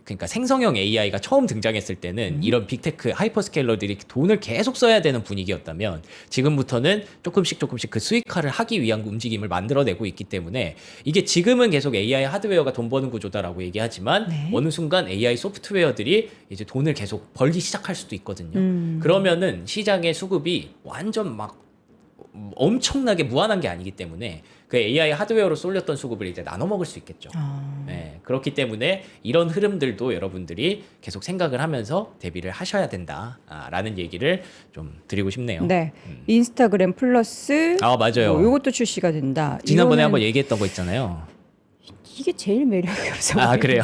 그러니까 생성형 AI가 처음 등장했을 때는 이런 빅테크 하이퍼스케일러들이 돈을 계속 써야 되는 분위기였다면 지금부터는 조금씩 그 수익화를 하기 위한 움직임을 만들어내고 있기 때문에 이게 지금은 계속 AI 하드웨어가 돈 버는 구조다라고 얘기하지만 어느 순간 AI 소프트웨어들이 이제 돈을 계속 벌기 시작할 수도 있거든요. 그러면은 시장의 수급이 완전 막 엄청나게 무한한 게 아니기 때문에 그 AI 하드웨어로 쏠렸던 수급을 이제 나눠 먹을 수 있겠죠. 네, 그렇기 때문에 이런 흐름들도 여러분들이 계속 생각을 하면서 대비를 하셔야 된다라는 얘기를 좀 드리고 싶네요. 네. 인스타그램 플러스 아, 맞아요. 뭐 요것도 출시가 된다. 지난번에 이거는 한번 얘기했던 거 있잖아요. 이게 제일 매력이 없어. 아, 그래요?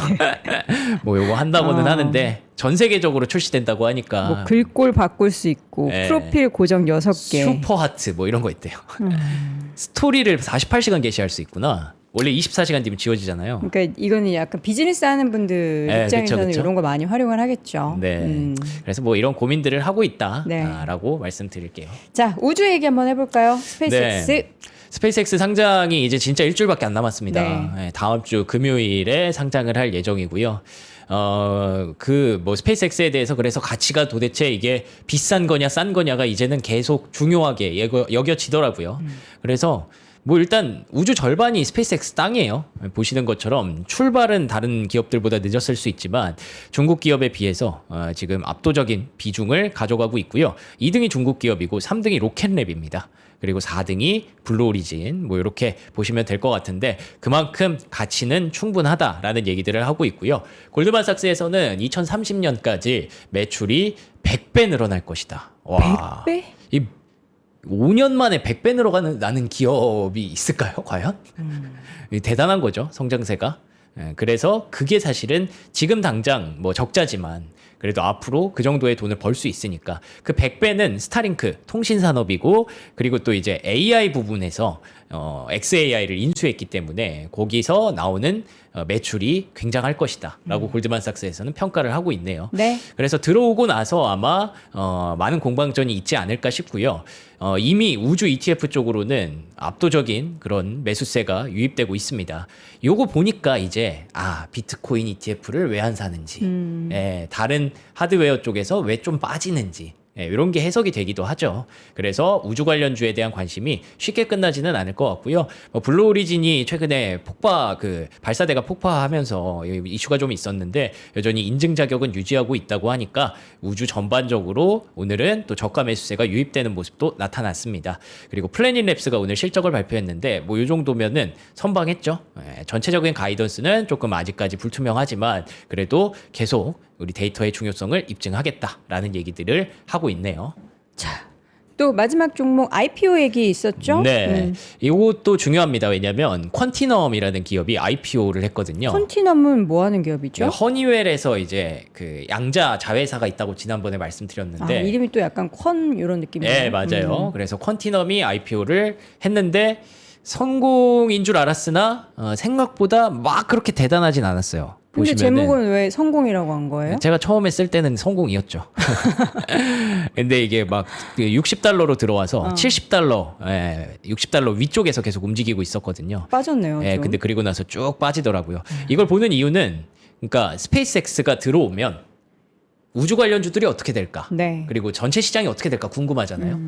뭐 요거 한다고는 아. 하는데 전 세계적으로 출시된다고 하니까 뭐 글꼴 바꿀 수 있고 네. 프로필 고정 6개. 슈퍼 하트 뭐 이런 거 있대요. 스토리를 48시간 게시할 수 있구나. 원래 24시간 뒤면 지워지잖아요. 그러니까 이거는 약간 비즈니스 하는 분들 네, 입장에서는 그쵸. 이런 거 많이 활용을 하겠죠. 네. 그래서 뭐 이런 고민들을 하고 있다라고 네. 말씀드릴게요. 자, 우주 얘기 한번 해볼까요? 스페이스X. 네. 스페이스X 상장이 이제 진짜 일주일밖에 안 남았습니다. 네. 네, 다음 주 금요일에 상장을 할 예정이고요. 그 뭐 스페이스X에 대해서 그래서 가치가 도대체 이게 비싼 거냐 싼 거냐가 이제는 계속 중요하게 여겨지더라고요. 그래서 뭐 일단 우주 절반이 스페이스X 땅이에요. 보시는 것처럼 출발은 다른 기업들보다 늦었을 수 있지만 중국 기업에 비해서 지금 압도적인 비중을 가져가고 있고요. 2등이 중국 기업이고 3등이 로켓랩입니다. 그리고 4등이 블루오리진 뭐 이렇게 보시면 될 것 같은데 그만큼 가치는 충분하다라는 얘기들을 하고 있고요. 골드만삭스에서는 2030년까지 매출이 100배 늘어날 것이다. 와. 100배? 이 5년 만에 100배 늘어나는 기업이 있을까요? 과연? 대단한 거죠. 성장세가. 그래서 그게 사실은 지금 당장 뭐 적자지만 그래도 앞으로 그 정도의 돈을 벌 수 있으니까 그 100배는 스타링크 통신 산업이고 그리고 또 이제 AI 부분에서 XAI를 인수했기 때문에 거기서 나오는 매출이 굉장할 것이다라고 골드만삭스에서는 평가를 하고 있네요. 네. 그래서 들어오고 나서 아마 많은 공방전이 있지 않을까 싶고요. 이미 우주 ETF 쪽으로는 압도적인 그런 매수세가 유입되고 있습니다. 요거 보니까 이제 비트코인 ETF를 왜 안 사는지, 다른 하드웨어 쪽에서 왜 좀 빠지는지. 이런 게 해석이 되기도 하죠. 그래서 우주 관련주에 대한 관심이 쉽게 끝나지는 않을 것 같고요. 블루 오리진이 최근에 발사대가 폭파하면서 이슈가 좀 있었는데 여전히 인증 자격은 유지하고 있다고 하니까 우주 전반적으로 오늘은 또 저가 매수세가 유입되는 모습도 나타났습니다. 그리고 플래닛랩스가 오늘 실적을 발표했는데 뭐 이 정도면은 선방했죠. 전체적인 가이던스는 조금 아직까지 불투명하지만 그래도 계속 우리 데이터의 중요성을 입증하겠다라는 얘기들을 하고 있네요. 자, 또 마지막 종목 IPO 얘기 있었죠? 네, 이것도 중요합니다. 왜냐하면 퀀티넘이라는 기업이 IPO를 했거든요. 컨티넘은 뭐 하는 기업이죠? 허니웰에서 이제 그 양자 자회사가 있다고 지난번에 말씀드렸는데, 이름이 또 약간 컨 이런 느낌이에요. 네, 맞아요. 그래서 퀀티넘이 IPO를 했는데 성공인 줄 알았으나 생각보다 막 그렇게 대단하진 않았어요. 근데 보시면은 제목은 왜 성공이라고 한 거예요? 제가 처음에 쓸 때는 성공이었죠. 근데 이게 막 $60로 들어와서 70달러, 60달러 위쪽에서 계속 움직이고 있었거든요. 빠졌네요. 좀. 근데 그리고 나서 쭉 빠지더라고요. 이걸 보는 이유는 그러니까 스페이스X가 들어오면 우주 관련주들이 어떻게 될까? 네. 그리고 전체 시장이 어떻게 될까 궁금하잖아요.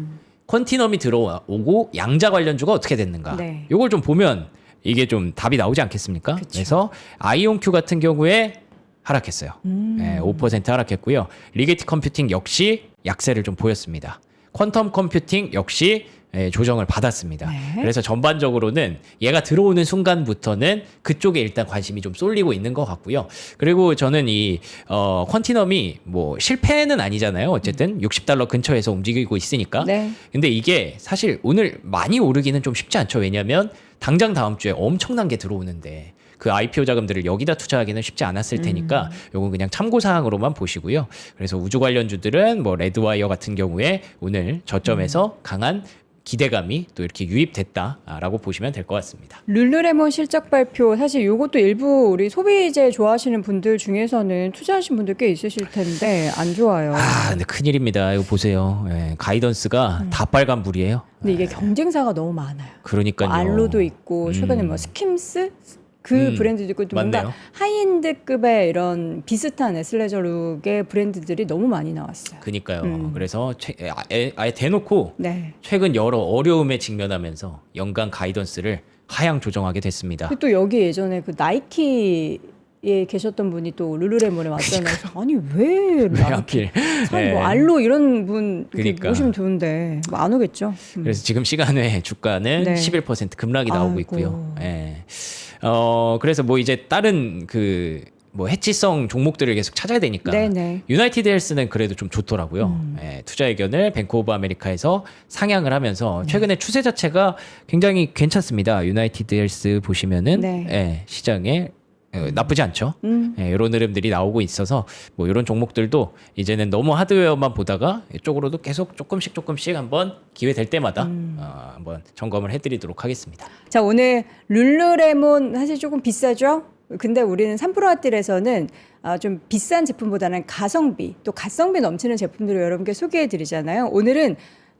퀀티넘이 들어오고 양자 관련주가 어떻게 됐는가? 네. 이걸 좀 보면 이게 좀 답이 나오지 않겠습니까? 그쵸. 그래서 아이온큐 같은 경우에 하락했어요. 5% 하락했고요. 리게티 컴퓨팅 역시 약세를 좀 보였습니다. 퀀텀 컴퓨팅 역시 조정을 받았습니다. 네. 그래서 전반적으로는 얘가 들어오는 순간부터는 그쪽에 일단 관심이 좀 쏠리고 있는 것 같고요. 그리고 저는 이 퀀티넘이 뭐 실패는 아니잖아요. 어쨌든 $60 근처에서 움직이고 있으니까. 네. 근데 이게 사실 오늘 많이 오르기는 좀 쉽지 않죠. 왜냐하면 당장 다음 주에 엄청난 게 들어오는데 그 IPO 자금들을 여기다 투자하기는 쉽지 않았을 테니까 요건 그냥 참고 사항으로만 보시고요. 그래서 우주 관련주들은 뭐 레드와이어 같은 경우에 오늘 저점에서 강한 기대감이 또 이렇게 유입됐다라고 보시면 될 것 같습니다. 룰루레몬 실적 발표 사실 이것도 일부 우리 소비재 좋아하시는 분들 중에서는 투자하신 분들 꽤 있으실 텐데 안 좋아요. 근데 큰일입니다. 이거 보세요. 가이던스가 다 빨간불이에요. 근데 이게 경쟁사가 너무 많아요. 그러니까요. 알로도 있고 최근에 뭐 스킴스 그 브랜드도 있고 좀 뭔가 맞네요. 하이엔드급의 이런 비슷한 에슬레저룩의 브랜드들이 너무 많이 나왔어요. 그니까요. 그래서 아예 대놓고 네. 최근 여러 어려움에 직면하면서 연간 가이던스를 하향 조정하게 됐습니다. 그리고 또 여기 예전에 그 나이키 에 계셨던 분이 또 룰루레몬에 왔잖아요. 그래서 아니 왜 왜 하필? 사람 뭐 예. 알로 이런 분 이렇게 그러니까. 모시면 좋은데 뭐 안 오겠죠. 그래서 지금 시간에 주가는 네. 11% 급락이 나오고 아이고. 있고요. 예. 그래서 뭐 이제 다른 그 뭐 해치성 종목들을 계속 찾아야 되니까 네네. 유나이티드 헬스는 그래도 좀 좋더라고요. 예, 투자 의견을 뱅크 오브 아메리카에서 상향을 하면서 최근에 추세 자체가 굉장히 괜찮습니다. 유나이티드 헬스 보시면은 네. 예, 시장에 나쁘지 않죠. 예, 이런 흐름들이 나오고 있어서 뭐 이런 종목들도 이제는 너무 하드웨어만 보다가 이쪽으로도 계속 조금씩 한번 기회 될 때마다 한번 점검을 해드리도록 하겠습니다. 자, 오늘 룰루레몬 사실 조금 비싸죠? 근데 우리는 3프로아뜰에서는 좀 비싼 제품보다는 가성비, 또 가성비 넘치는 제품들을 여러분께 소개해 드리잖아요. 오늘은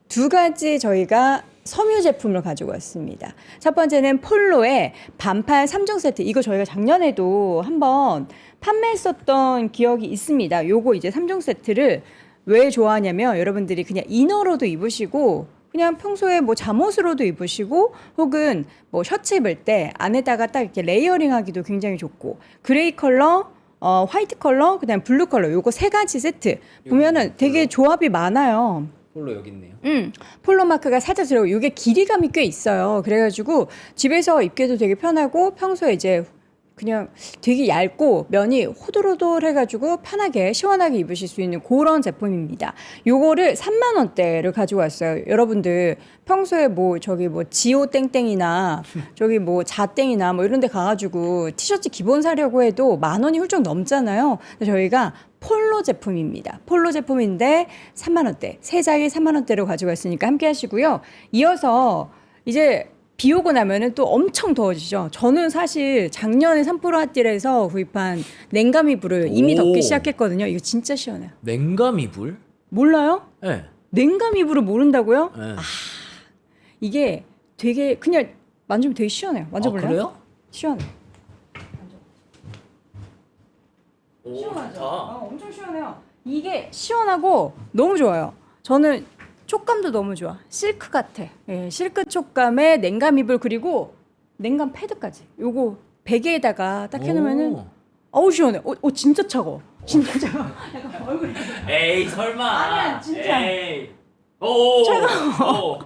두 가지 저희가 섬유 제품을 가지고 왔습니다. 첫 번째는 폴로의 반팔 3종 세트. 이거 저희가 작년에도 한번 판매했었던 기억이 있습니다. 요거 이제 3종 세트를 왜 좋아하냐면 여러분들이 그냥 이너로도 입으시고 그냥 평소에 뭐 잠옷으로도 입으시고 혹은 뭐 셔츠 입을 때 안에다가 딱 이렇게 레이어링 하기도 굉장히 좋고 그레이 컬러, 화이트 컬러, 그다음 블루 컬러 요거 세 가지 세트 보면은 되게 조합이 많아요. 폴로 여기 있네요. 폴로 마크가 살짝 들어가고 이게 길이감이 꽤 있어요. 그래가지고 집에서 입기도 되게 편하고 평소에 이제 그냥 되게 얇고 면이 호돌호돌해가지고 편하게 시원하게 입으실 수 있는 그런 제품입니다. 요거를 3만 원대를 가지고 왔어요. 여러분들 평소에 뭐 저기 뭐 지오 땡땡이나 저기 뭐 자땡이나 뭐 이런 데 가가지고 티셔츠 기본 사려고 해도 만 원이 훌쩍 넘잖아요. 근데 저희가 폴로 제품입니다. 폴로 제품인데 3만 원대, 세 장이 3만 원대로 가지고 왔으니까 함께 하시고요. 이어서 이제 비 오고 나면은 또 엄청 더워지죠. 저는 사실 작년에 산프로아뜰에서 구입한 냉감 이불을 이미 오. 덮기 시작했거든요. 이거 진짜 시원해요. 냉감 이불? 몰라요? 네. 냉감 이불을 모른다고요? 네. 이게 되게 그냥 만지면 되게 시원해요. 만져볼래요? 그래요? 시원해. 오, 시원하죠? 좋다. 엄청 시원해요. 이게 시원하고 너무 좋아요. 저는 촉감도 너무 좋아. 실크 같아. 예, 실크 촉감의 냉감 이불 그리고 냉감 패드까지. 요거 베개에다가 딱 해놓으면은 오. 어우 시원해. 진짜 차가워. 진짜 차가워. 약간 얼굴이 에이 설마. 아니야, 진짜. 에이. 오. 차가워.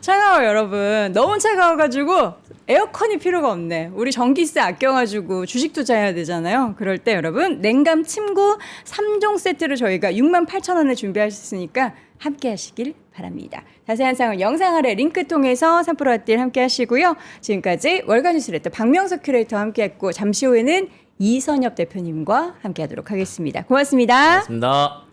차가워 여러분. 너무 차가워가지고 에어컨이 필요가 없네. 우리 전기세 아껴가지고 주식 투자해야 되잖아요. 그럴 때 여러분 냉감 침구 3종 세트를 저희가 68,000원에 준비하셨으니까 함께 하시길 바랍니다. 자세한 사항은 영상 아래 링크 통해서 3프로아뜰 함께 하시고요. 지금까지 월간 뉴스레터 박명석 큐레이터와 함께 했고 잠시 후에는 이선엽 대표님과 함께 하도록 하겠습니다. 고맙습니다. 고맙습니다.